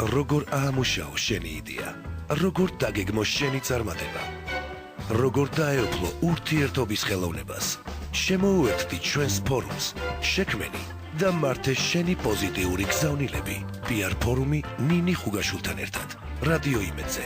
როგორ აამუშაო შენი იდეა, როგორ დაგეგმო შენი წარმატება, როგორ დაეუფლო ურთიერთობის ხელოვნებას. შემოუერთდი ჩვენს ფორუმს, შექმენი და მართე შენი პოზიტიური გზავნილები. PR ფორუმი ნინი ხუგაშვილთან ერთად. რადიო იმედზე.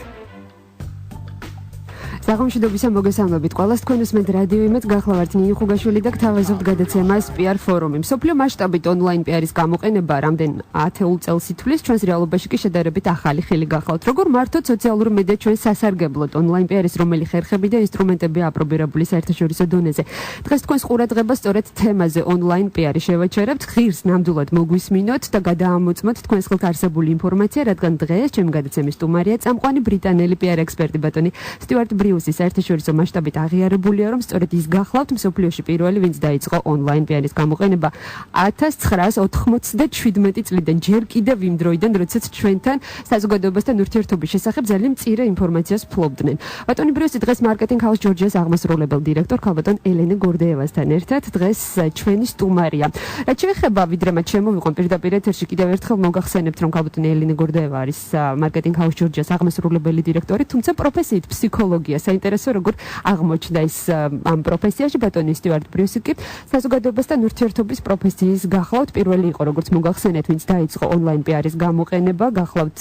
საღამოშიდობისა მოგესალმებით ყველას, თქვენ უსმენთ რადიო იმედს, გახლავართ ნინი ხუგაშვილი და გთავაზობთ გადაცემას PR ფორუმი. მსოფლიო მასშტაბით ონლაინ PR-ის გამოყენება რამდენ ათეულ წელს ითვლის, ჩვენს რეალობაში კი შედარებით ახალი ხილი გახლავთ. როგორ მართოთ სოციალური მედია ჩვენს სასარგებლოდ ონლაინ PR-ის რომელი ხერხები და ინსტრუმენტებია აპრობირებული საერთაშორისო დონეზე. დღეს თქვენს ყურადღებას სწორედ თემაზე ონლაინ PR-ი შევაჩერებთ, ღირს ნამდვილად მოგვისმინოთ და გადაამოწმოთ თქვენს ხელთ არსებული ინფორმაცია, რადგან დღეს ჩემი გადაცემის სტუმარია წამყვანი ბრიტანელი PR ექსპერტი ბატონი Stuart Bruce საერთაშორისო მასშტაბით აღიარებულია, რომ სწორედ ის გახლავთ მსოფლიოში პირველი, ვინც დაიწყო ონლაინ PR-ის გამოყენება 1997 წლიდან, ჯერ კიდევ იმ დროიდან, როდესაც ჩვენთან საზოგადოებასთან ურთიერთობის შესახებ ძალიან მწირე ინფორმაციას ფლობდნენ. ბატონი Bruce დღეს მარკეტინგ ჰაუს ჯორჯიას აღმასრულებელ დირექტორ ქალბატონ ელენე გორდეევასთან ერთად დღეს ჩვენი სტუმარია. რაც შეეხება ვიდრე მათ შემოვიყვან პირდაპირ ეთერში, კიდევ ერთხელ მოგახსენებთ, რომ ქალბატონი ელენე გორდეევა არის მარკეტინგ ჰაუს ჯორჯიას აღმასრულებელი დირექტორი, თუმცა პროფესიით ფსიქოლოგია. საინტერესო როგორ აღმოჩნდა ის ამ პროფესიაში. ბატონი Stuart Bruce კი საზოგადოებასთან ურთიერთობის პროფესიის გახლავთ. პირველი იყო, როგორც მოგახსენეთ, ვინც დაიწყო ონლაინ PR-ის გამოყენება. გახლავთ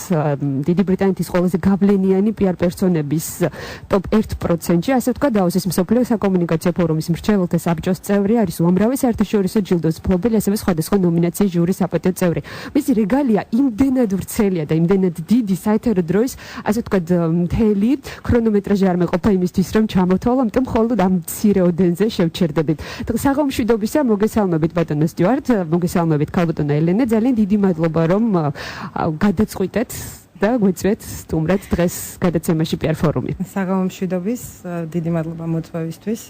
დიდი ბრიტანეთის ყველაზე გავლენიანი PR პერსონების top 1%-ში, ასე ვთქვა, დაუსის მსოფლიო საკომუნიკაციო ფორუმის მრჩეველთა საბჭოს წევრი, არის უამრავი საერთაშორისო ჯილდოს მფლობელი, ასევე სხვადასხვა ნომინაციის ჟურის საპატიო წევრი. მისი რეგალია იმდენად ვრცელია და იმდენად დიდი საერთო დროის, ასე ვთქვა, მთელი ქრონომეტრაჟი არ მეყოფა იმისთვის, რომ ჩამოთვალო, ამიტომ მხოლოდ ამ მცირე ოდენზე შევჩერდებით. საღამოშვიდობისა, მოგესალმებით ბატონო Stuart, მოგესალმებით ქალბატონო ელენე, ძალიან დიდი მადლობა, რომ გადაწყვიტეთ და გვეწვეთ სტუმრად დღეს გადაცემაში PR ფორუმი. საღამოშვიდობის, დიდი მადლობა მოწვევისთვის.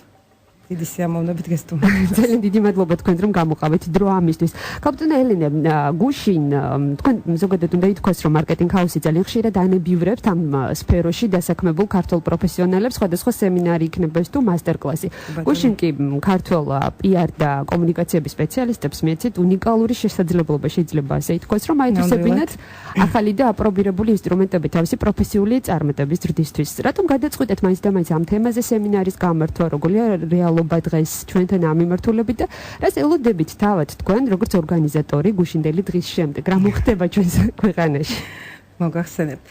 დიდი სიამოვნებით გესტუმრეთ. ძალიან დიდი მადლობა თქვენ რომ გამოყავეთ დრო ამისთვის. ქალბატონო ელენე, გუშინ თქვენ ზოგადად უნდა ითქვას, რომ მარკეტინგ ჰაუსი ძალიან ხშირად ანებივრებთ ამ სფეროში დასაქმებულ ქართულ პროფესიონალებს, სხვადასხვა სემინარი იქნება თუ მასტერკლასი. გუშინ კი ქართულ PR და კომუნიკაციების სპეციალისტებს მიეცეთ უნიკალური შესაძლებლობა, შეიძლება ასე ითქვას, რომ აითვისებინათ ახალი და აპრობირებული ინსტრუმენტები თავისი პროფესიული წარმატების ზრდისთვის. რატომ გადაწყვიტეთ მაინც და მაინც ამ თემაზე სემინარის გამართვა, როგორია რეალობა დღეს ჩვენთან ამ მიმართულებით და რას ელოდებით თავად თქვენ, როგორც ორგანიზატორი გუშინდელი დღის შემდეგ, რა მოხდება ჩვენს ქვეყანაში? მოგახსენებთ.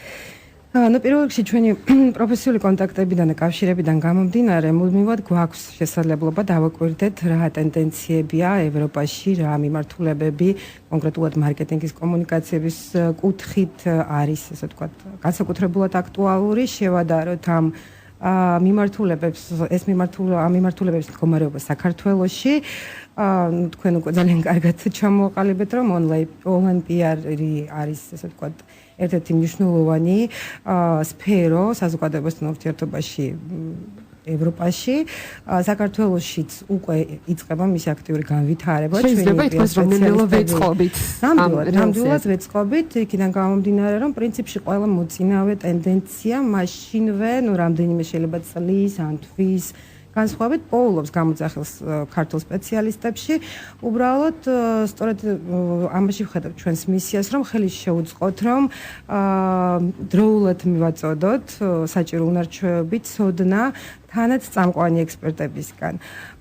პირველ რიგში ჩვენი პროფესიული კონტაქტებიდან და კავშირებიდან გამომდინარე, მუდმივად გვაქვს შესაძლებლობა დავაკვირდეთ რა ტენდენციებია ევროპაში, რა მიმართულებები კონკრეტულად მარკეტინგის კომუნიკაციების კუთხით არის, ასე ვთქვათ, განსაკუთრებულად აქტუალური, შევადაროთ ამ მიმართულებებს, ეს მიმართულებების მდგომარეობა საქართველოში. თქვენ უკვე ძალიან კარგად ჩამოყალიბეთ, რომ ონლაინ PR-ი არის, ასე ვთქვათ, ერთ-ერთი მნიშვნელოვანი სფერო საზოგადოებასთან ურთიერთობაში ევროპაში. საქართველოშიც უკვე იწყება მისი აქტიური განვითარება. შეიძლება ითქვას, რომ ნელ-ნელა ვეწყობით. ნამდვილად ვეწყობით, იქიდან გამომდინარე, რომ პრინციპში ყველა მოწინავე ტენდენცია მაშინვე, რამდენიმე შეიძლება წლის ან თვის განსხვავებით პოულობს გამოძახილს ქართულ სპეციალისტებში. უბრალოდ სწორედ ამაში ვხედავ ჩვენს მისიას, რომ ხელი შეუწყოთ, რომ დროულად მივაწოდოთ საჭირო უნარჩვევები, ცოდნა თანაც წამყვანი ექსპერტებისგან.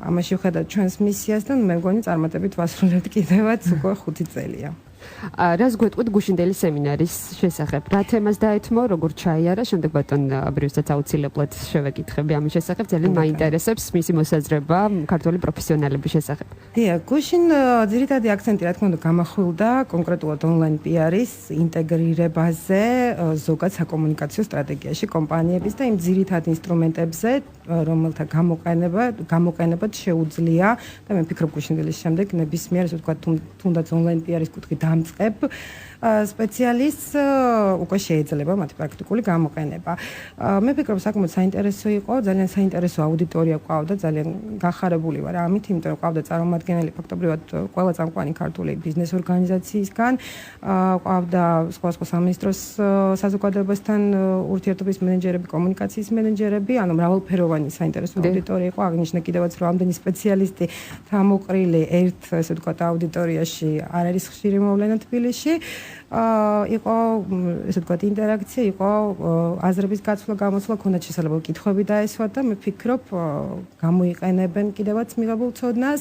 ამაში ვხედავ ჩვენს მისიას და მე მგონი წარმატებით ვასრულებთ კიდევაც უკვე 5 წელია. რას გვეტყვით გუშინდელი სემინარის შესახებ? რა თემას დაეთმო, როგორ ჩაიარა, შემდეგ ბატონ Bruce-საც აუცილებლად შევეკითხები ამის შესახებ, ძალიან მაინტერესებს მისი მოსაზრება ქართული პროფესიონალების შესახებ. დიახ, გუშინ ძირითადი აქცენტი რა თქმა უნდა გამახვილდა კონკრეტულად ონლაინ PR-ის ინტეგრირებაზე ზოგად საკომუნიკაციო სტრატეგიაში კომპანიების და იმ ძირითად ინსტრუმენტებზე, რომელთა გამოყენებად შეუძლია და მე ვფიქრობ გუშინდელის შემდეგ ნებისმიერ, ასე ვთქვათ, თუნდაც ონლაინ PR-ის კუთხით დამწყებ სპეციალისტს უკვე შეიძლება მათი პრაქტიკული გამოყენება. მე ვფიქრობ, საკმაოდ საინტერესო იყო, ძალიან საინტერესო აუდიტორია ყავდა, ძალიან გახარებული ვარ ამით, იმიტომ რომ ყავდა წარმომადგენელი ფაქტობრივად ყველა წამყვანი ქართული ბიზნეს ორგანიზაციისგან, ყავდა სხვა სამინისტროს საზოგადოებასთან ურთიერთობის მენეჯერები, კომუნიკაციის მენეჯერები, ანუ მრავალფეროვანი საინტერესო აუდიტორია იყო. აღნიშნე კიდევაც, რომ ამდენი სპეციალისტი თამოყრილი ერთ, ასე ვთქვათ, აუდიტორიაში არ არის ხშირი მოვლენა თბილისში. იყო ესე ვთქვათ ინტერაქცია, იყო აზრების გაცვლა, გამოცვლა, ქონდათ შესაძლებელი კითხვები დაესვათ და მე ვფიქრობ გამოიყენებენ კიდევაც მიღებულ ცოდნას,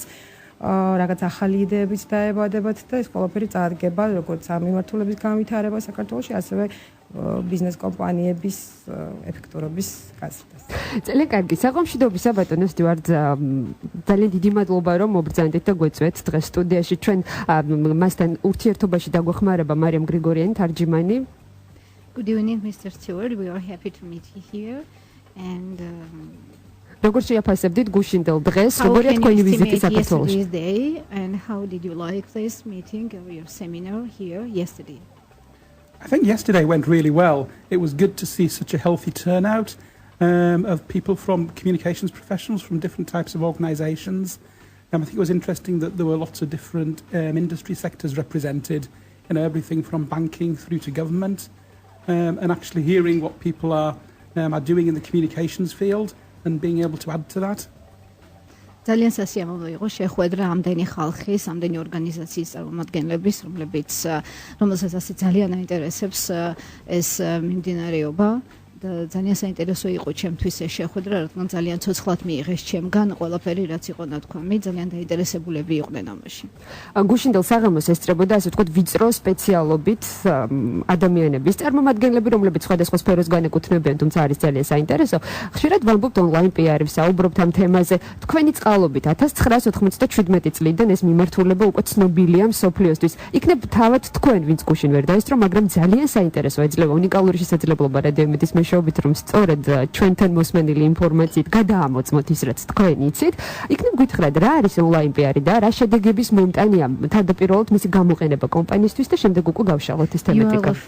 რაღაც ახალი იდეებიც დაებადებათ და ეს ყველაფერი წარდგება როგორც ამ მიმართულების განვითარება საქართველოში, ასევე ბიზნეს კომპანიების ეფექტურობის გაზრდას. ძალიან კარგი. საღამოშიდობისა ბატონო სტიუარტ, ძალიან დიდი მადლობა რომ მობრძანდით და გვეწვეთ დღეს სტუდიაში. ჩვენ მასთან ურთიერთობაში დაგვეხმარება მარიამ გრიგორიანი, თარჯიმანი. Good evening, Mr. Stewart. We are happy to meet you here. And როგორ შეაფასებდით გუშინდელ დღეს? როგორია თქვენი ვიზიტი საქართველოში? And how did you like this meeting or your seminar here yesterday? I think yesterday went really well. It was good to see such a healthy turnout of people from communications professionals from different types of organisations. I think it was interesting that there were lots of different industry sectors represented, everything from banking through to government, and actually hearing what people are doing in the communications field and being able to add to that. ძალიან სასიამოვნო იყო შეხვედრა ამდენი ხალხის, ამდენი ორგანიზაციის წარმომადგენლების, რომელსაც ასე ძალიან აინტერესებს ეს მიმდინარეობა. და ძალიან საინტერესო იყო ჩემთვის ეს შეხვედრა, რადგან ძალიან ცოცხლად მიიღეს ჩემგან ყველაფერი, რაც იყო ნათქვამი, ძალიან დაინტერესებულები იყვნენ ამაში. გუშინდელ საღამოს ესწრებოდა ასე ვთქვათ ვიწრო სპეციალობით ადამიანების წარმომადგენლები, რომლებიც სხვადასხვა სფეროს განეკუთვნებიან, თუმცა არის ძალიან საინტერესო. ხშირად ვამბობთ ონლაინ PR-ს, საუბრობთ ამ თემაზე. თქვენი წყალობით 1997 წლიდან ეს მიმართულება უკვე ცნობილია მსოფლიოსთვის. იქნებ თავად თქვენ, ვინც გუშინ ვერ დაესწრო, მაგრამ ძალიან საინტერესო ეძლევა უნიკალური შესაძლებლობა რადიო იმედის მეშვეობით, რომ სწორედ ჩვენთან მოსმენილი ინფორმაციით გადაამოწმოთ ის, რაც თქვენ იცით. იქნებ გითხრათ, რა არის ონლაინ PR და რა შედეგების მომტანია თავდაპირველად მისი გამოყენება კომპანიისთვის და შემდეგ უკვე გავშალოთ ეს თემატიკა. You are the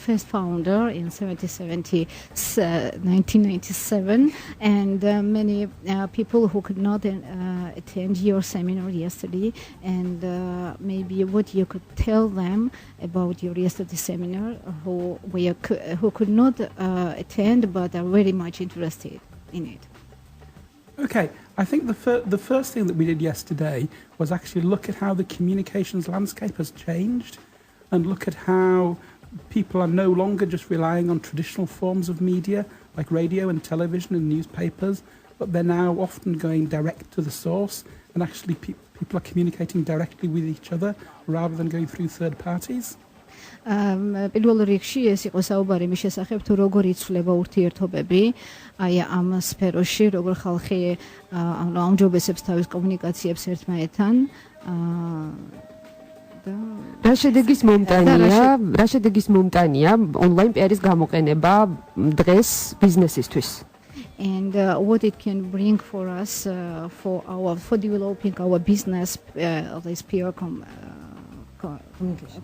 first founder in 1997 and many people who could not attend your seminar yesterday and maybe what you could tell them about your yesterday seminar who could not attend but are very much interested in it. Okay, I think the first thing that we did yesterday was actually look at how the communications landscape has changed and look at how people are no longer just relying on traditional forms of media like radio and television and newspapers, but they're now often going direct to the source and actually people are communicating directly with each other rather than going through third parties. პირველ რიგში ეს იყო საუბარი მის შესახებ თუ როგორ იცვლება ურთიერთობები აი ამ სფეროში, როგორ ხალხი აუმჯობესებს თავის კომუნიკაციებს ერთმანეთთან და რა შედეგის momtania ონლაინ PR-ის გამოყენება დღეს ბიზნესისთვის. And what it can bring for us for developing our business this PR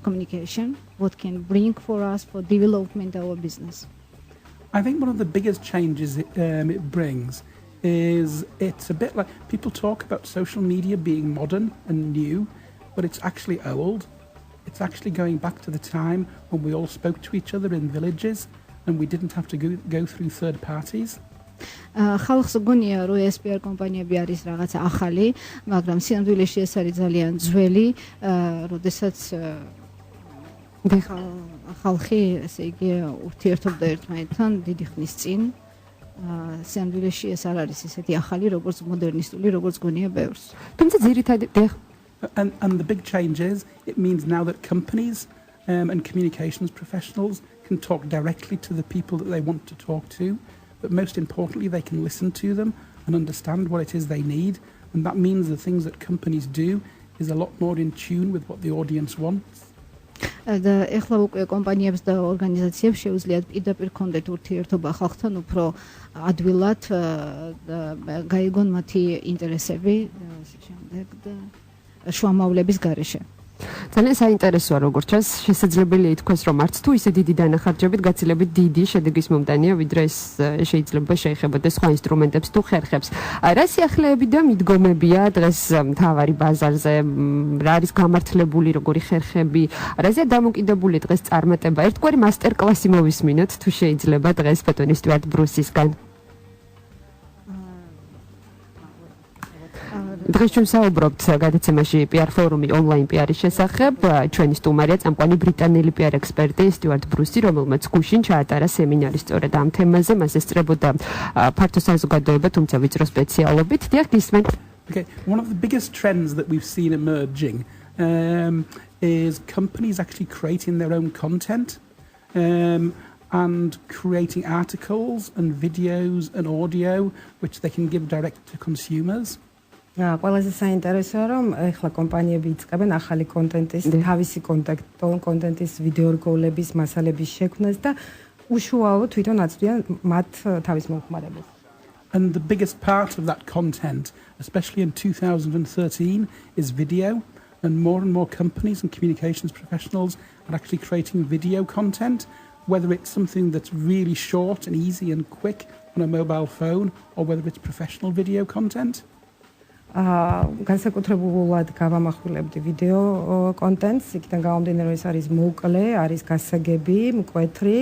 communication, what can bring for us for development our business. I think one of the biggest changes it brings is it's a bit like people talk about social media being modern and new, but it's actually old. It's actually going back to the time when we all spoke to each other in villages and we didn't have to go through third parties. ხალხს გონია რომ ეს PR კომპანიები არის რაღაც ახალი, მაგრამ სინამდვილეში ეს არის ძალიან ძველი, როდესაც ხალხი ესე იგი ურთიერთობდა ერთმანეთთან დიდი ხნის წინ. სინამდვილეში ეს არ არის ისეთი ახალი, როგორც მოდერნისტული, როგორც გონია ბევრს. თუმცა ძირითადად and the big change is it means now that companies and communications professionals can talk directly to the people that they want to talk to. But most importantly, they can listen to them and understand what it is they need. And that means the things that companies do is a lot more in tune with what the audience wants. და ეხლა უკვე კომპანიებს და ორგანიზაციებს შეუძლიათ პირდაპირ კონდეთ ურთიერთობა ხალხთან უფრო ადვილად და გაიგონ მათი ინტერესები და შუამავლების გარეშე. ძალიან საინტერესოა როგორც ჩანს, შესაძლებელია ითქვას, რომ არც თუ ისე დიდი დანახარჯებით გაცილებით დიდი შედეგის მომტანია, ვიდრე ეს შეიძლება შეეხებოდეს სხვა ინსტრუმენტებს თუ ხერხებს. რა სიახლეები და მიდგომებია დღეს მთავარი ბაზარზე, რა არის გამართლებული, როგორი ხერხები, რაზეა დამოკიდებული დღეს წარმატება? ერთგვარი მასტერკლასი მოვისმინოთ თუ შეიძლება დღეს ბატონი Stuart Bruce-ისგან. დღეს ჩვენ საუბრობთ გადაცემაში PR ფორუმი ონლაინ PR-ის შესახებ. ჩვენი სტუმარია წამყვანი ბრიტანელი PR ექსპერტი სტიუარტ ბრუსი, რომელმაც გუშინ ჩაატარა სემინარი სწორედ ამ თემაზე. მას ესწრებოდა ფართო საზოგადოება, თუმცა ვიწრო სპეციალობით. დიახ, გისმენთ. Okay, one of the biggest trends that we've seen emerging is companies actually creating their own content and creating articles and videos and audio which they can give direct to consumers. ყველაზე საინტერესოა რომ ეხლა კომპანიები იწყებენ ახალი კონტენტის, თავისი კონტენტის ვიდეორგოლების მასალების შექმნას და უშუალოდ თვითონ აწვდიან მათ თავის მომხმარებელს. And the biggest part of that content, especially in 2013, is video. And more companies and communications professionals are actually creating video content, whether it's something that's really short and easy and quick on a mobile phone, or whether it's professional video content. განსაკუთრებულად გავამახვილებდი ვიდეო კონტენტს, იქიდან გამომდინარე რომ ეს არის მოკლე, არის გასაგები, მკვეთრი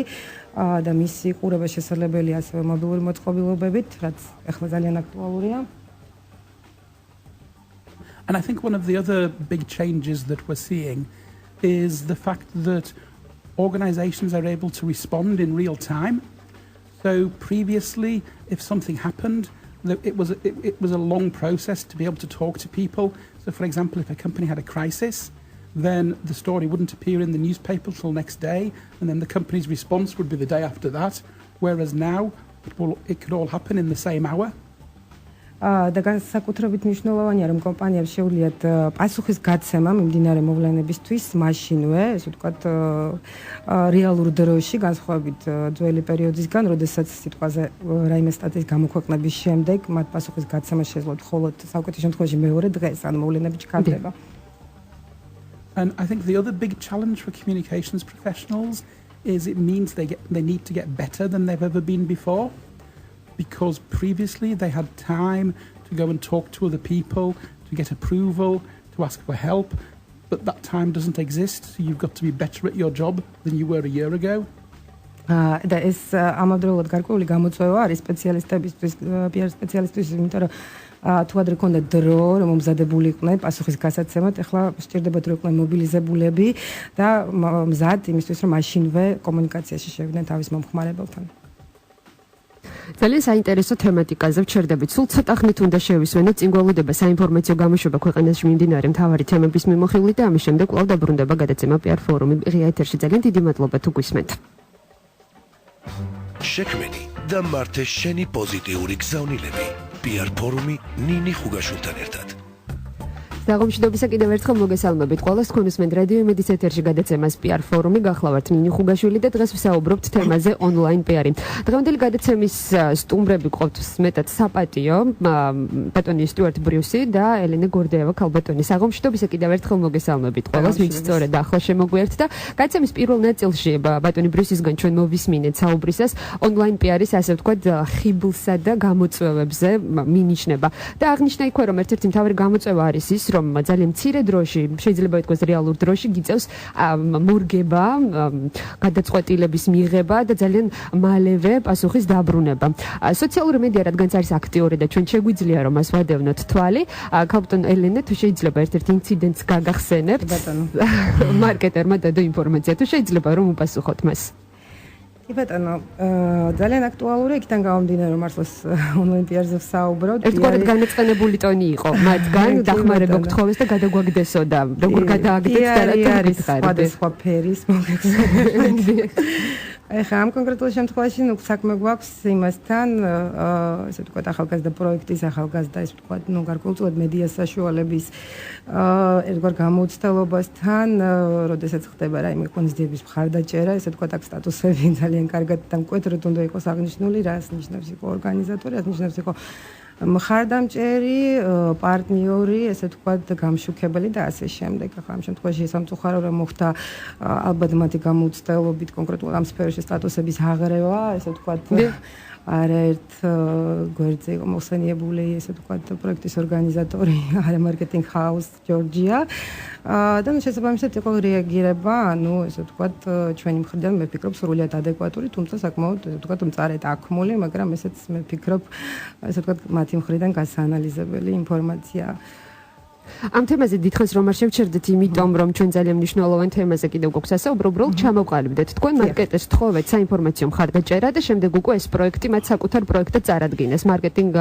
და მისი ყურება შესაძლებელია ასევე მობილური მოწყობილობებით, რაც ახლა ძალიან აქტუალურია. And I think one of the other big changes that we're seeing is the fact that organizations are able to respond in real time. So previously, if something happened, it was a long process to be able to talk to people. So for example, if a company had a crisis, then the story wouldn't appear in the newspaper till next day, and then the company's response would be the day after that. Whereas now, it could all happen in the same hour. და განსაკუთრებით მნიშვნელოვანია რომ კომპანიებს შეუძლიათ პასუხის გაცემა მიმდინარე მოვლენებისთვის მაშინვე, ესე ვთქვათ, რეალურ დროში, განსხვავებით ძველი პერიოდისგან, როდესაც სიტყვაზე რაიმე სტატიის გამოქვეყნების შემდეგ მათ პასუხის გაცემა შეძლოთ მხოლოდ საუკეთესო შემთხვევაში მეორე დღეს, ან მოვლენები ჩქარდება. And I think the other big challenge for communications professionals is it means they need to get better than they've ever been before. Because previously they had time to go and talk to other people, to get approval, to ask for help, but that time doesn't exist, so you've got to be better at your job than you were a year ago. და ეს ამავდროულად გარკვეული გამოწვევა არის სპეციალისტებისთვის, PR სპეციალისტებისთვის, იმიტომ რომ თუ ადრე ქონდა დრო, რომ მომზადებული იყვნენ პასუხის გასაცემად, ახლა სჭირდებათ რომ იყვნენ მობილიზებულები და მზად იმისთვის, რომ მაშინვე კომუნიკაციაში შევიდნენ თავის მომხმარებელთან. ძალიან საინტერესო თემატიკაზე ვჩერდებით. სულ ცოტა ხნით უნდა შევისვენოთ წინ გველოდება საინფორმაციო გამოშვება ქვეყანაში მიმდინარე მთავარი თემების მიმოხილვით და ამის შემდეგ კვლავ დაბრუნდება გადაცემა PR ფორუმი. ღია ეთერში ძალიან დიდი მადლობა თუ გვისმენთ. შექმენი და მართე შენი პოზიტიური გზავნილები. PR ფორუმი ნინი ხუგაშვილთან ერთად. დაღმშდობისა კიდევ ერთხელ მოგესალმებით. ყველას თქვენსმენთ რადიო იმედის ეთერში გადაცემას PR ფორუმი, გახლავართ ნინი ხუგაშვილი და დღეს ვსაუბრობთ თემაზე ონლაინ PR-ი. დღევანდელი გადაცემის სტუმრები ყოფთ მეტად საპატიო, ბატონი სტიუარტ ბრუსი და ელენე გორდეევა ქალბატონი. დაღმშდობისა კიდევ ერთხელ მოგესალმებით. ყველას ვინც სწორედ ახლა შემოგვიერთთ და გადაცემის პირველ ნაწილში ბატონი ბრუსისგან ჩვენ მოვისმინეთ საუბრისას ონლაინ PR-ის ასე ვთქვათ ხიბლსა და გამოწვევებზე მინიშნება. და აღნიშნა იქვე რომ ერთ-ერთი მთავარი გამოწვევა არის ის, რომ ძალიან მცირე დროში, შეიძლება ითქვას რეალურ დროში გიწევს მორგება, გადაწყვეტილების მიღება და ძალიან მალევე პასუხის დაბრუნება. სოციალური მედია რადგანაც არის აქტიური და ჩვენ შეგვიძლია რომ მას ვადევნოთ თვალი, ქალბატონ ელენე თუ შეიძლება ერთ-ერთ ინციდენტს გაგახსენებთ მარკეტერმა დადო ინფორმაცია, თუ შეიძლება რომ უპასუხოთ მას. კი ბატონო, ძალიან აქტუალურია, იქიდან გამომდინარე რომ მართლაც ონლაინ PR-ზე ვსაუბრობთ. ერთგვარად განაცხენებული ტონი იყო მათგან, დახმარება გთხოვეს და გადაგვაგდესო და როგორ გადააგდეთ და რა გითხარით. სხვადასხვა ფერის მოგეხსენებათ. ეხლა ამ კონკრეტულ შემთხვევაში ნუ საქმე გვაქვს იმასთან, ესე ვთქვათ, ახალგაზრდა პროექტის, ახალგაზრდა ესე ვთქვათ, ნუ გარკვეულწილად მედია საშუალების ერთგვარ გამოცდილებასთან, როდესაც ხდება რაიმე ღონისძიების მხარდაჭერა, ესე ვთქვათ, აქ სტატუსები ძალიან კარგად და მკვეთრად უნდა იყოს აღნიშნული, რას ნიშნავს იყო ორგანიზატორი, რას ნიშნავს იყო მხარდამჭერი, პარტნიორი, ესე ვთქვათ, გამშუქებელი და ასე შემდეგ. ახლა ამ შემთხვევაში სამწუხარო რომ მოხდა ალბათ მათი გამოცდილებით კონკრეტულად ამ სფეროში სტატუსების აღრევა, ესე ვთქვათ, არაერთ გვერდზე იყო მოხსენიებული ესე ვთქვათ პროექტის ორგანიზატორი არა მარკეტინგ ჰაუს ჯორჯია და შესაბამისად იყო რეაგირება ანუ ესე ვთქვათ ჩვენი მხრიდან მე ვფიქრობ სრულიად ადეკვატური თუმცა საკმაოდ ესე ვთქვათ მწარედ აქმული მაგრამ ესეც მე ვფიქრობ ესე ვთქვათ მათი მხრიდან გასაანალიზებელი ინფორმაცია ამ თემაზე დიდხანს რომ არ შევჩერდეთ, იმიტომ რომ ჩვენ ძალიან მნიშვნელოვან თემაზე კიდევ გვაქვს ასაუბრო, უბრალოდ ჩამოვყალიბდეთ. თქვენ მარკეტეს თხოვეთ საინფორმაციო მხარდაჭერა და შემდეგ უკვე ეს პროექტი მათ საკუთარ პროექტად წარადგინეს. მარკეტინგ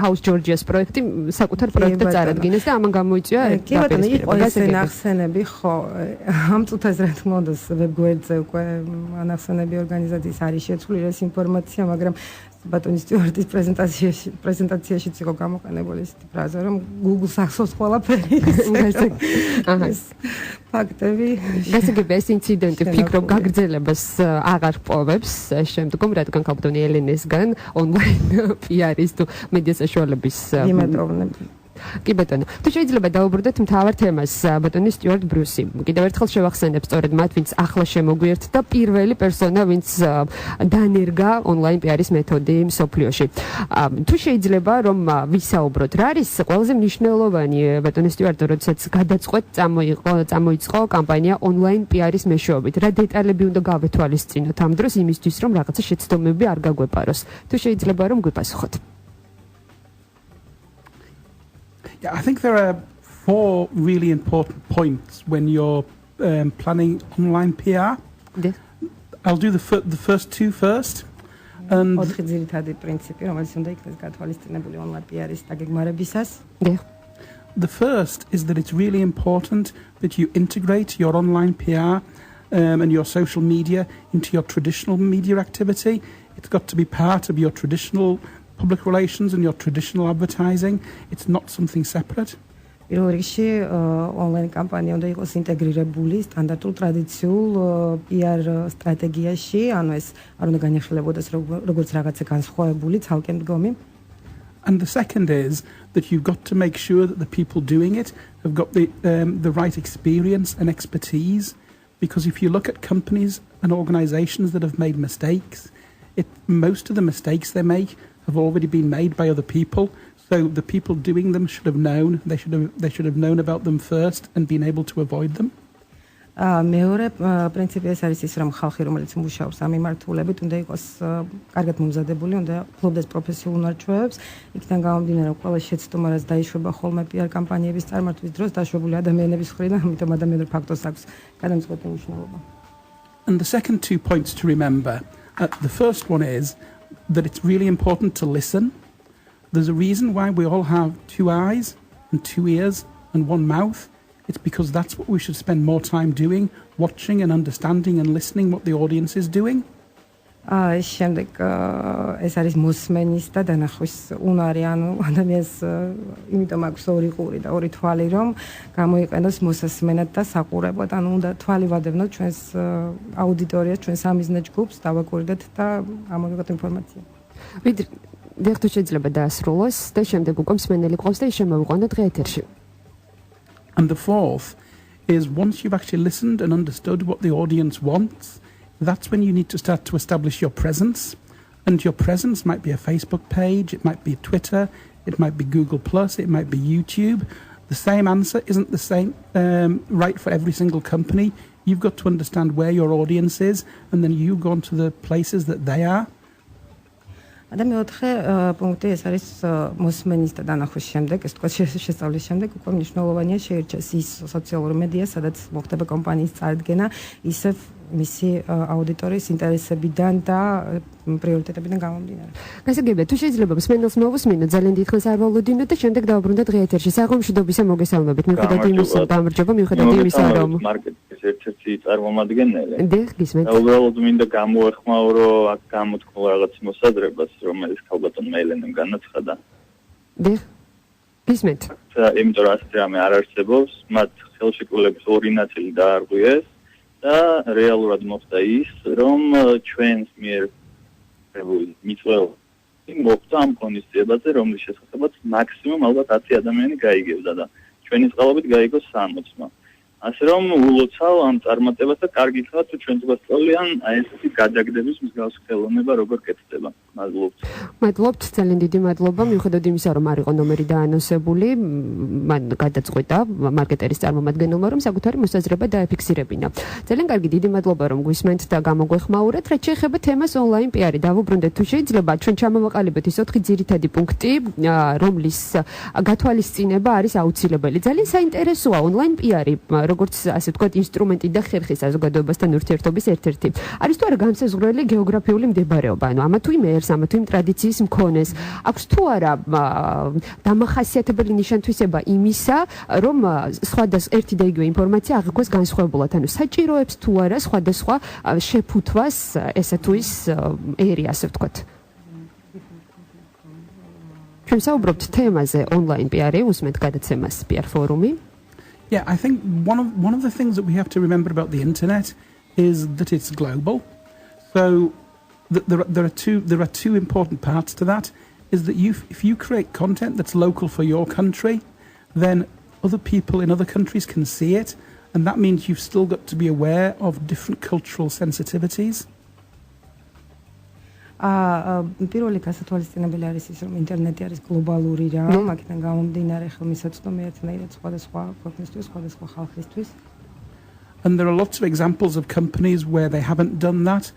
ჰაუს ჯორჯიას პროექტი საკუთარ პროექტად წარადგინეს და ამან გამოიწვია კი ბატონო, იყო ესე ნახსენები, ხო, ამ წუთას რა თქმა უნდა ვებგვერდზე უკვე ნახსენები ორგანიზაციის არის შეცვლილი ეს ინფორმაცია, მაგრამ ბატონი სტიუარტის პრეზენტაციაშიც იყო გამოყენებული ესეთი ფრაზა, რომ Google-ს ახსოვს ყველაფერი. აჰა. ფაქტები. გასაგებია ეს ინციდენტი ვფიქრობ გაგრძელებას აღარ პოვებს შემდგომ, რადგან კაპიტანი ელენესგან ონლაინ PR-ის თუ მედია საშუალების იმედოვნები. კი ბატონო. თუ შეიძლება დაუბრუნდეთ მთავარ თემას, ბატონი სტიუარტ ბრუსი. კიდევ ერთხელ შევახსენებ სწორედ მათ, ვინც ახლა შემოგვიერთ და პირველი პერსონა, ვინც დანერგა ონლაინ PR-ის მეთოდი მსოფლიოში. თუ შეიძლება რომ ვისაუბროთ, რა არის ყველაზე მნიშვნელოვანი ბატონი სტიუარტო, როდესაც გადაწყვეტ წამოიწყო კამპანია ონლაინ PR-ის მეშვეობით. რა დეტალები უნდა გავეთვალისწინოთ ამ დროს იმისთვის, რომ რაღაცა შეცდომები არ გაგვეპაროს. თუ შეიძლება რომ გვიპასუხოთ. Yeah, I think there are 4 really important points when you're planning online PR. Yeah. I'll do the first 2 first. And ოთხი ძირითადი პრინციპი, რომელიც უნდა იქნეს გათვალისწინებული online PR-ის დაგეგმარებისას. Yeah. The first is that it's really important that you integrate your online PR and your social media into your traditional media activity. It's got to be part of your traditional public relations and your traditional advertising. It's not something separate. პირველ რიგში ონლაინ კამპანია უნდა იყოს ინტეგრირებული სტანდარტულ ტრადიციულ PR სტრატეგიაში, ანუ ეს არ უნდა განიხილებოდეს როგორც რაღაცა განსხვავებული, ცალკე მდგომი. And the second is that you've got to make sure that the people doing it have got the right experience and expertise, because if you look at companies and organizations that have made mistakes, most of the mistakes they make have already been made by other people, so the people doing them should have known. They should have known about them first and been able to avoid them. მეორე პრინციპი ეს არის ის, რომ ხალხი, რომელიც მუშაობს ამ მიმართულებით, უნდა იყოს კარგად მომზადებული, უნდა ფლობდეს პროფესიულ უნარჩვევებს. იქიდან გამომდინარე, რომ ყველა შეცდომა, რაც დაიშვება ხოლმე PR კამპანიების წარმართვის დროს, დაშვებული ადამიანების მხრიდან, ამიტომ ადამიანურ ფაქტორს აქვს გადამწყვეტი მნიშვნელობა. And the second 2 points to remember. The first one is that it's really important to listen. There's a reason why we all have 2 eyes and 2 ears and 1 mouth. It's because that's what we should spend more time doing, watching and understanding and listening what the audience is doing. შემდეგ ეს არის მოსმენის და დანახვის უნარი, ანუ ადამიანს იმიტომ აქვს 2 ყური და 2 თვალი, რომ გამოიყენოს მოსასმენად და საყურებლად, ანუ უნდა თვალი ვადევნოთ ჩვენს აუდიტორიას, ჩვენს ამიზნე ჯგუფს, დავაკვირდეთ და ამოვიღოთ ინფორმაცია. ვიდრე თუ შეიძლება დაასრულოს და შემდეგ უკვე მსმენელი ყავს და ის შემოვიყვანოთ დღე ეთერში. And the fourth is once you've actually listened and understood what the audience wants, that's when you need to start to establish your presence. And your presence might be a Facebook page, it might be Twitter, it might be Google+, it might be YouTube. The same answer isn't the same right for every single company. You've got to understand where your audience is, and then you go on to the places that they are. და მეოთხე პუნქტი ეს არის მოსმენის და დანახვის შემდეგ, ეს თქვა შესწავლის შემდეგ უკვე მნიშვნელოვანია შეირჩეს ის სოციალური მედია, სადაც მოხდება კომპანიის წარდგენა, ისევ მისი აუდიტორიის ინტერესებიდან და პრიორიტეტებიდან გამომდინარე. გასაგებია, თუ შეიძლება მსმენელს მოვუსმინოთ, ძალიან დიდხანს არ ვალოდინოთ და შემდეგ დავბრუნდეთ დღე ეთერში. საღამოშიდობისა მოგესალმებით. მიუხედავად იმისა, გამარჯობა, მიუხედავად იმისა, რომ მარკეტინგის ერთ-ერთი წარმომადგენელი. დიახ, გისმენთ. და უბრალოდ მინდა გამოეხმაურო აქ გამოთქმულ რაღაც მოსადრებას, რომელიც ქალბატონმა ელენემ განაცხადა. დიახ. გისმენთ. იმიტომ რომ ასეთი რამე არ არსებობს, მათ ხელშეკრულების 2 ნაწილი დაარღვიეს. და რეალურად მოხდა ის, რომ ჩვენს მიერ მიწვეული მოხდა ამ ღონისძიებაზე, რომლის შესახებაც მაქსიმუმ ალბათ 10 ადამიანი გაიგებდა და ჩვენი წყალობით გაიგო 60-მა. ასე რომ ულოცავ ამ წარმატებას და კარგი ხარ თუ ჩვენც გვასწავლიან აი ესეთი გადაგდების მსგავს ხელოვნება როგორ კეთდება. მადლობთ. მადლობთ, ძალიან დიდი მადლობა. მიუხედავად იმისა, რომ არ იყო ნომერი დაანონსებული, მან გადაწყვიტა მარკეტერის წარმომადგენელმა, რომ საკუთარი მოსაზრება დაეფიქსირებინა. ძალიან კარგი, დიდი მადლობა, რომ გვისმენთ და გამოგვეხმაურეთ. რაც შეეხება თემას ონლაინ პიარი, დავუბრუნდეთ თუ შეიძლება, ჩვენ ჩამოვაყალიბეთ ის 4 ძირითადი პუნქტი, რომლის გათვალისწინება არის აუცილებელი. ძალიან საინტერესოა ონლაინ პიარი, როგორც ასე ვთქვათ, ინსტრუმენტი და ხერხი საზოგადოებასთან ურთიერთობის ერთ-ერთი. არის თუ არა განსაზღვრელი გეოგრაფიული მდებარეობა, ანუ ამა თუ იმ ერს, ამა თუ იმ ტრადიციის მქონეს, აქვს თუ არა დამახასიათებელი ნიშან-თვისება იმისა, რომ სხვადასხვა ერთი და იგივე ინფორმაცია აღიქვას განსხვავებულად, ანუ საჭიროებს თუ არა სხვადასხვა შეფუთვას ესე თუ ის ერი, ასე ვთქვათ. ჩვენ საუბრობთ თემაზე ონლაინ პიარი, უსმენთ გადაცემას PR ფორუმი. Yeah, I think one of the things that we have to remember about the internet is that it's global. So there are two important parts to that. Is that if you create content that's local for your country, then other people in other countries can see it, and that means you've still got to be aware of different cultural sensitivities. პირველი გასათვალისწინებელი არის ის, რომ ინტერნეტი არის გლობალური რა, მაგიდან გამომდინარე ხელმისაწვდომი ერთნაირად სხვადასხვა ქვეყნისთვის, სხვადასხვა ხალხისთვის. And there are lots of examples of companies where they haven't done that.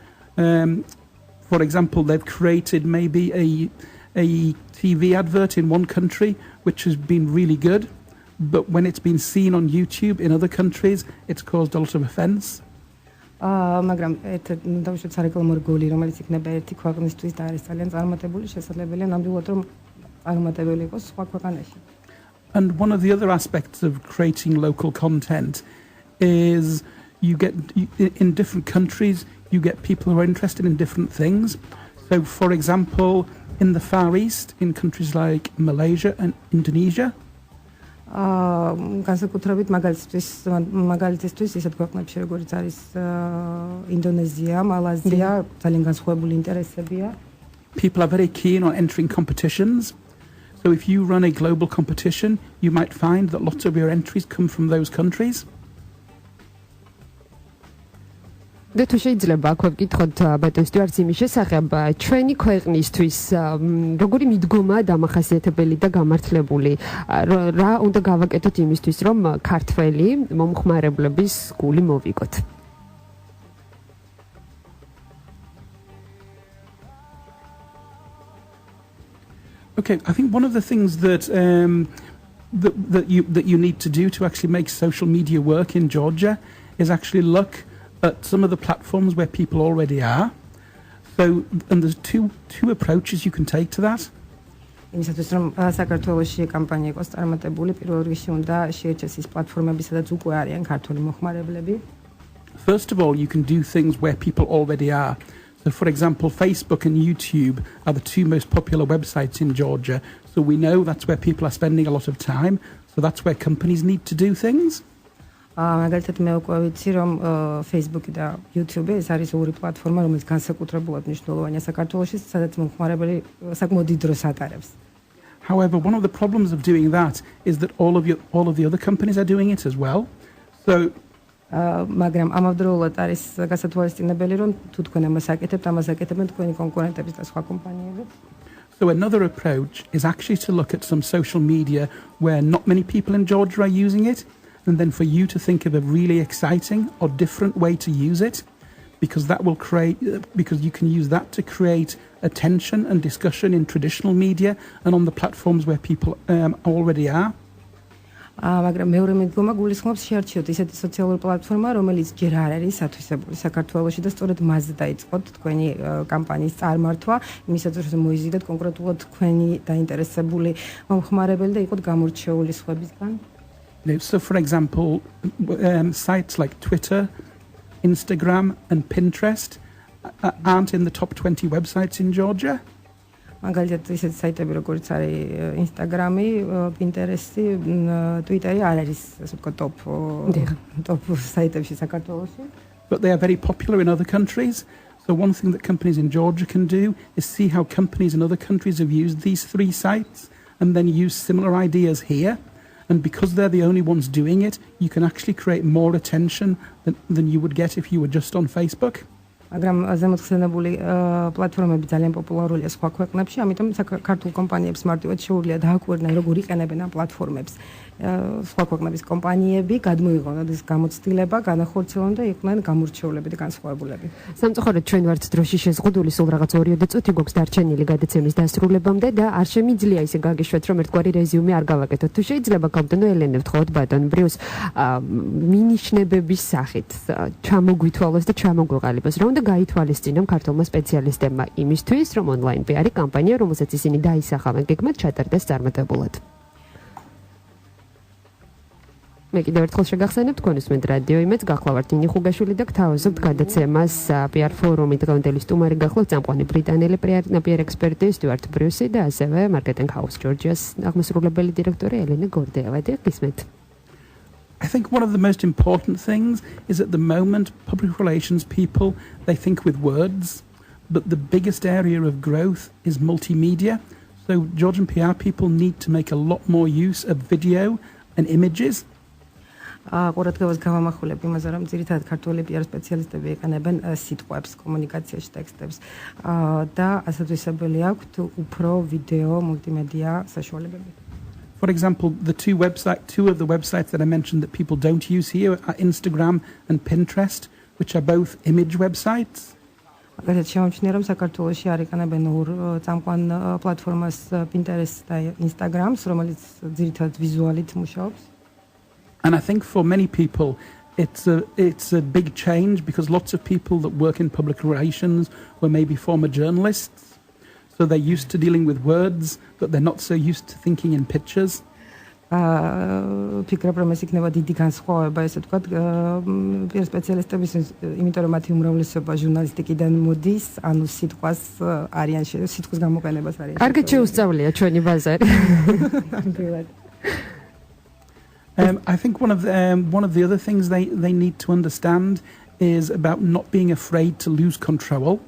For example, they've created maybe a TV advert in one country which has been really good, but when it's been seen on YouTube in other countries, it's caused a lot of offense. მაგრამ დავუშვათ სარეკლამო რგოლი, რომელიც იქნება ერთი ქვეყნისთვის და არის ძალიან წარმატებული, შესაძლებელია ნამდვილად რომ წარმატებული იყოს სხვა ქვეყანაში. And one of the other aspects of creating local content is in different countries you get people who are interested in different things. So for example, in the Far East, in countries like Malaysia and Indonesia, განსაკუთრებით მაგალითისთვის ისეთ ქვეყნებში როგორც არის ინდონეზია, მალაზია, ძალიან განსხვავებული ინტერესებია. People are very keen on entering competitions. So if you run a global competition, you might find that lots of your entries come from those countries. და თუ შეიძლება აქვე ვკითხოთ ბატონ სტიუარტს იმის შესახებ, ჩვენი ქვეყნისთვის როგორი მიდგომაა დამახასიათებელი და გამართლებული, რა უნდა გავაკეთოთ იმისთვის, რომ ქართველი მომხმარებლების გული მოვიგოთ? Okay, I think one of the things that you need to do to actually make social media work in Georgia is actually look at some of the platforms where people already are. So, and there's two approaches you can take to that. იმისათვის რომ საქართველოში კამპანია იყოს წარმატებული, პირველ რიგში უნდა შეერჩეს ის პლატფორმები, სადაც უკვე არიან ქართული მომხმარებლები. First of all, you can do things where people already are. So, for example, Facebook and YouTube are the two most popular websites in Georgia. So we know that's where people are spending a lot of time. So that's where companies need to do things. მაგალითად მე უკვე ვიცი, რომ Facebook და YouTube ეს არის ორი პლატფორმა, რომელიც განსაკუთრებულად მნიშვნელოვანია საქართველოში, სადაც მომხმარებელი საკმაოდ დიდ დროს ატარებს. However, one of the problems of doing that is that all of the other companies are doing it as well. So მაგრამ ამავდროულად არის გასათვალისწინებელი, რომ თუ თქვენ ამას აკეთებთ, ამას აკეთებენ თქვენი კონკურენტები და სხვა კომპანიები. So another approach is actually to look at some social media where not many people in Georgia are using it, and then for you to think of a really exciting or different way to use it, because you can use that to create attention and discussion in traditional media and on the platforms where people already are. მაგრამ მეორე მიდგომა გულისხმობს შეარჩიოთ ისეთი სოციალური პლატფორმა, რომელიც ჯერ არ არის ათვისებული საქართველოში და სწორედ მასზე დაიწყოთ თქვენი კამპანიის წარმართვა, იმისათვის რომ მოიზიდოთ კონკრეტულად თქვენი დაინტერესებული მომხმარებელი და იყოთ გამორჩეული სხვებისგან. So, for example, sites like Twitter, Instagram, and Pinterest aren't in the top 20 websites in Georgia. მაგალითად, ისეთი საიტები როგორც არის Instagram-ი, Pinterest-ი, Twitter-ი არ არის, ასე ვთქვათ, top საიტებში საქართველოში. But they are very popular in other countries. So one thing that companies in Georgia can do is see how companies in other countries have used these three sites and then use similar ideas here. And because they're the only ones doing it, you can actually create more attention than you would get if you were just on Facebook. მაგრამ ზემოთხსენებული პლატფორმები ძალიან პოპულარულია სხვა ქვეყნებში, ამიტომ საქართველოს კომპანიებს მარტივად შეუძლია დააკვირდნენ, როგორ იყენებენ ამ პლატფორმებს. სხვა ქვეყნების კომპანიები გადმოიღონ ეს გამოცდილება, განახორციელონ და იყვნენ გამორჩეულები და განსხვავებულები. სამწუხაროდ ჩვენ ვართ დროში შეზღუდული, სულ რაღაც 2 წუთი გვაქვს დარჩენილი გადაცემის დასრულებამდე და არ შემიძლია ისე გაგიშვათ, რომ ერთგვარი რეზიუმე არ გავაკეთოთ. თუ შეიძლება გაბდნო ელენე ვთხოვთ ბატონ ბრიუს მინიშნებების სახით ჩამოგვითვალოს და ჩამოგვეყალიბოს, რომ უნდა გაითვალისწინონ ქართულმა სპეციალისტებმა იმისთვის, რომ ონლაინ PR კამპანია, რომელსაც ისინი დაისახავენ გეგმად, ჩატარდეს წარმატებულად. მე კიდევ ერთხელ შეგახსენებთ თქვენს მეთ რადიო იმედს გახლავართ ნინი ხუგაშვილი და გთავაზობთ გადაცემას PR ფორუმი დღევანდელი სტუმარი გახლავთ წამყვანი ბრიტანელი PR ექსპერტი სტიუარტ ბრუსი და ასევე მარკეტინგ ჰაუს ჯორჯიას აღმასრულებელი დირექტორი ელენე გორდეევა და გისმენთ. I think one of the most important things is at the moment public relations people they think with words, but the biggest area of growth is multimedia. So Georgian PR people need to make a lot more use of video and images. ყურადღებას გავამახვილებ იმაზე, რომ ძირითადად ქართული PR სპეციალისტები იყენებენ სიტყვებს, კომუნიკაციაში ტექსტებს და ასათვისებელი აქვთ უფრო ვიდეო, მულტიმედია საშუალებები. For example, two of the websites that I mentioned that people don't use here are Instagram and Pinterest, which are both image websites. მაგალითად შემომჩნია, რომ საქართველოში არ იყენებენ ორ წამყვან პლატფორმას Pinterest და Instagram-ს, რომელიც ძირითადად ვიზუალით მუშაობს. And I think for many people it's a big change because lots of people that work in public relations were maybe former journalists. So they're used to dealing with words, but they're not so used to thinking in pictures. ფიქრობ რომ ეს იქნება დიდი განსხვავება, ესე ვთქვათ, PR სპეციალისტების, იმიტომ რომ მათი უმრავლესობა ჟურნალისტიკიდან მოდის, ანუ სიტყვას არიან სიტყვის გამოყენებას არიან. კარგად შეუსწავლია ჩვენი ბაზარი. I think one of the other things they need to understand is about not being afraid to lose control.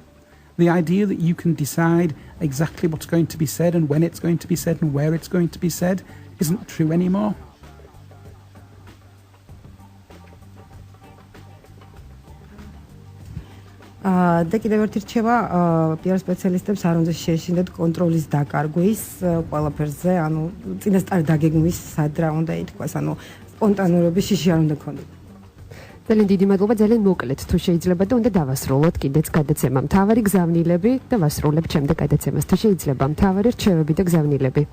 The idea that you can decide exactly what's going to be said and when it's going to be said and where it's going to be said isn't true anymore. და კიდევ ერთი რჩევა PR სპეციალისტებს არ უნდა შეეშინდეთ კონტროლის დაკარგვის ყველაფერზე, ანუ წინასწარ დაგეგმვის სად რა უნდა ითქვას, ანუ სპონტანურობის შიში არ უნდა ქონდეთ. ძალიან დიდი მადლობა, ძალიან მოკლედ თუ შეიძლება და უნდა დავასრულოთ კიდეც გადაცემა. მთავარი გზავნილები და ვასრულებთ შემდეგ გადაცემას. თუ შეიძლება მთავარი რჩევები და გზავნილები.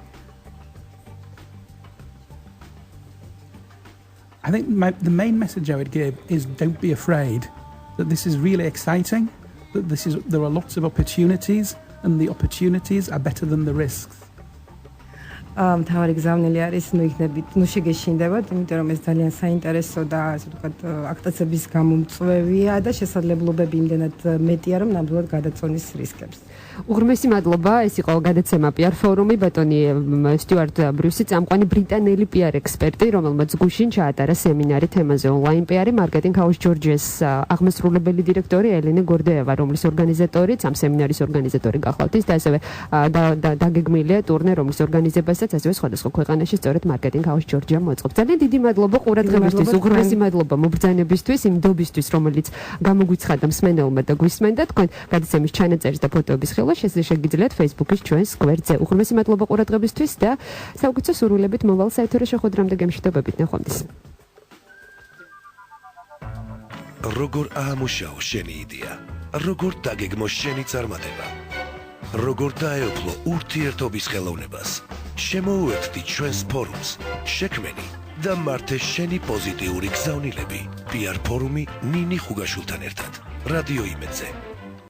I think the main message I would give is don't be afraid. That this is really exciting, that there are lots of opportunities and the opportunities are better than the risks. მთავარი გზავნილი არის ნუ შეგეშინდებათ, იმიტომ რომ ეს ძალიან საინტერესო და ასე ვთქვათ აქტაცების გამომწვევია და შესაძლებლობები იმდენად მეტია, რომ ნამდვილად გადაწონის რისკებს. უღრმესი მადლობა, ეს იყო გადაცემა PR ფორუმი, ბატონი სტიუარტ ბრუსი, წამყვანი ბრიტანელი PR ექსპერტი, რომელმაც გუშინ ჩაატარა სემინარი თემაზე ონლაინ PR, მარკეტინგ ჰაუს ჯორჯიას აღმასრულებელი დირექტორი ელენე გორდეევა, რომლის ორგანიზატორიც ამ სემინარის ორგანიზატორი გახლავთ ის და ასევე დაგეგმილია ტურნე, რომლის ორგანიზებასაც ასევე სხვადასხვა ქვეყანაში სწორედ მარკეტინგ ჰაუს ჯორჯია მოწყობს. ძალიან დიდი მადლობა ყურადღებისთვის, უღრმესი მადლობა მობრძანებისთვის, იმ დობისთვის, რომელიც გამოგვიცხადა მსმენელმა და გვისმენდა. თქვენ გადაცემის ჩანაწერის და ფოტოების შეგიძლიათ Facebook-ის ჩვენს გვერდზე. უღრმესი მადლობა ყურადღებისთვის და საუკეთესო სურვილებით მოვალ საეთერო შეხვედრამდე გემშვიდობებით. ნახვამდის. როგორ აამუშაო შენი იდეა? როგორ დაგეგმო შენი წარმატება? როგორ დაეუფლო ურთიერთობის ხელოვნებას? შემოუერთდი ჩვენს ფორუმს, შექმენი და მართე შენი პოზიტიური გზავნილები. PR ფორუმი ნინი ხუგაშვილთან ერთად. რადიო იმედზე.